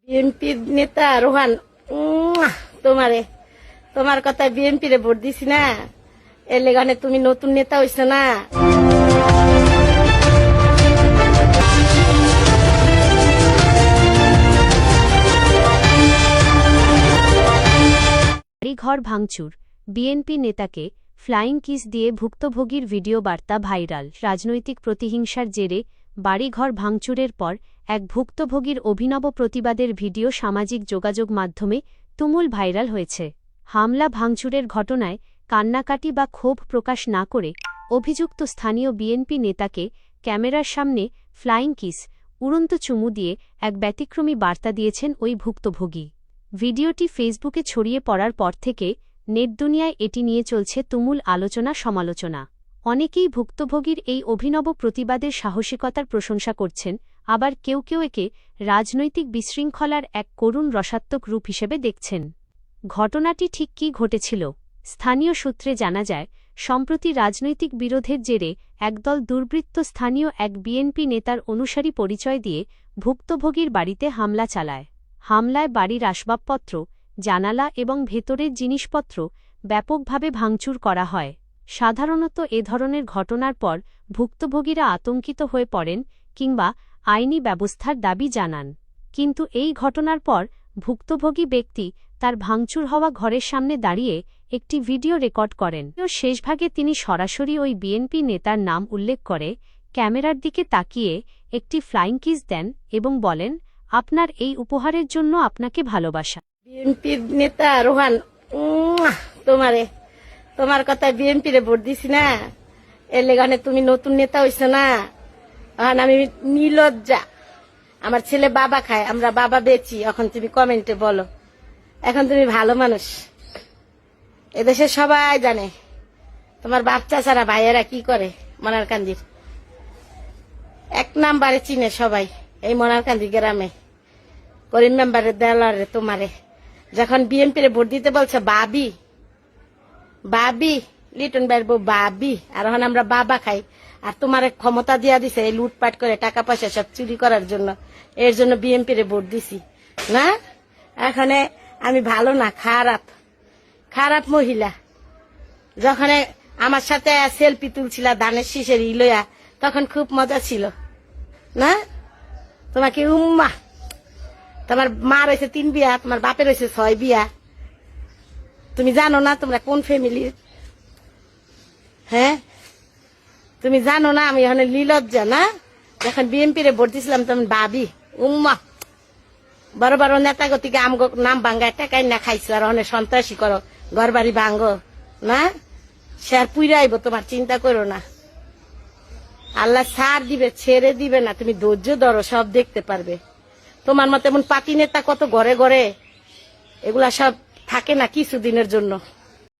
BNP নেতা রোহান তোমার কথা বিএনপি রে ভোট দিছি না, এর লেগানে তুমি নতুন নেতা হইছো না। বাড়িঘর ভাঙচুর, বিএনপি নেতাকে ফ্লাইং কিস দিয়ে ভুক্তভোগীর ভিডিও বার্তা ভাইরাল। রাজনৈতিক প্রতিহিংসার জেরে বাড়িঘর ভাঙচুরের পর এক ভুক্তভোগীর অভিনব প্রতিবাদের ভিডিও সামাজিক যোগাযোগ মাধ্যমে তুমুল ভাইরাল হয়েছে। হামলা ভাঙচুরের ঘটনায় কান্নাকাটি বা ক্ষোভ প্রকাশ না করে অভিযুক্ত স্থানীয় বিএনপি নেতাকে ক্যামেরার সামনে ফ্লাইং কিস, উড়ন্ত চুমু দিয়ে এক ব্যতিক্রমী বার্তা দিয়েছেন ওই ভুক্তভোগী। ভিডিওটি ফেসবুকে ছড়িয়ে পড়ার পর থেকে নেটদুনিয়ায় এটি নিয়ে চলছে তুমুল আলোচনা সমালোচনা। অনেকেই ভুক্তভোগীর এই অভিনব প্রতিবাদের সাহসিকতার প্রশংসা করছেন, আবার কেউ কেউ একে রাজনৈতিক বিশৃঙ্খলার এক করুণ রসাত্মক রূপ হিসেবে দেখছেন। ঘটনাটি ঠিক কী ঘটেছিল? স্থানীয় সূত্রে জানা যায়, সম্প্রতি রাজনৈতিক বিরোধের জেরে একদল দুর্বৃত্ত স্থানীয় এক বিএনপি নেতার অনুসারী পরিচয় দিয়ে ভুক্তভোগীর বাড়িতে হামলা চালায়। হামলায় বাড়ির আসবাবপত্র, জানালা এবং ভেতরের জিনিসপত্র ব্যাপকভাবে ভাঙচুর করা হয়। সাধারণত এ ধরনের ঘটনার পর ভুক্তভোগীরা আতঙ্কিত হয়ে পড়েন কিংবা আইনি ব্যবস্থার দাবি জানান। কিন্তু এই ঘটনার পর ভুক্তভোগী ব্যক্তি তার ভাঙচুর হওয়া ঘরের সামনে দাঁড়িয়ে একটি ভিডিও রেকর্ড করেন। শেষভাগে তিনি সরাসরি ওই বিএনপি নেতার নাম উল্লেখ করে ক্যামেরার দিকে তাকিয়ে একটি ফ্লাইং কিস দেন এবং বলেন, আপনার এই উপহারের জন্য আপনাকে ভালোবাসা। বিএনপি নেতা রোহান তোমার কথা বিএনপি রে ভোট দিছি না, এর লেগানে তুমি নতুন নেতা হইছো না। এখন আমি নির্লজ্জা, আমার ছেলে বাবা খায়, আমরা বাবা বেচি। এখন তুমি কমেন্টে বলো, এখন তুমি ভালো মানুষ। এদেশে সবাই জানে তোমার বাচ্চা ছাড়া ভাইয়েরা কি করে। মনারকান্দির এক নাম্বারে চিনে সবাই, এই মনারকান্দি গ্রামে করিম মেম্বারের দেওয়ারে তোমারে যখন বিএনপি রে ভোট দিতে বলছে বাবি বাবি, লিটন ভাইয়ের বউ বাবি, আর এখন আমরা বাবা খাই। আর তোমার ক্ষমতা দিয়া দিছে এই লুটপাট করে টাকা পয়সা সব চুরি করার জন্য, এর জন্য বিএনপি রে ভোট দিছি না। এখানে আমি ভালো না, খারাপ মহিলা। যখন আমার সাথে সেলফি তুলছিল ধানের শীষের ইলয়া, তখন খুব মজা ছিল না। তোমাকে তোমার মা রয়েছে 3 বিয়া, তোমার বাপের রয়েছে 6 বিয়া। তুমি জানো না তোমরা কোন ফ্যামিলির? হ্যাঁ, তুমি জানো না আমি এখন লীলজ্জা না। যখন বিএনপি রে ভোট দিছিলাম তখন ভাবি বড় বড় নেতা গতিকে আমগো নাম ভাঙ্গা টাকাই না খাইছো, আর অনেক সন্ত্রাসী করো, ঘর বাড়ি ভাঙ্গো না। সে আর পুইরা আইব, তোমার চিন্তা করো না। আল্লাহ ছাড় দিবে, ছেড়ে দিবে না। তুমি ধৈর্য ধরো, সব দেখতে পারবে। তোমার মতো এমন পাতি নেতা কত ঘরে ঘরে, এগুলা সব থাকে না কিছুদিনের জন্য।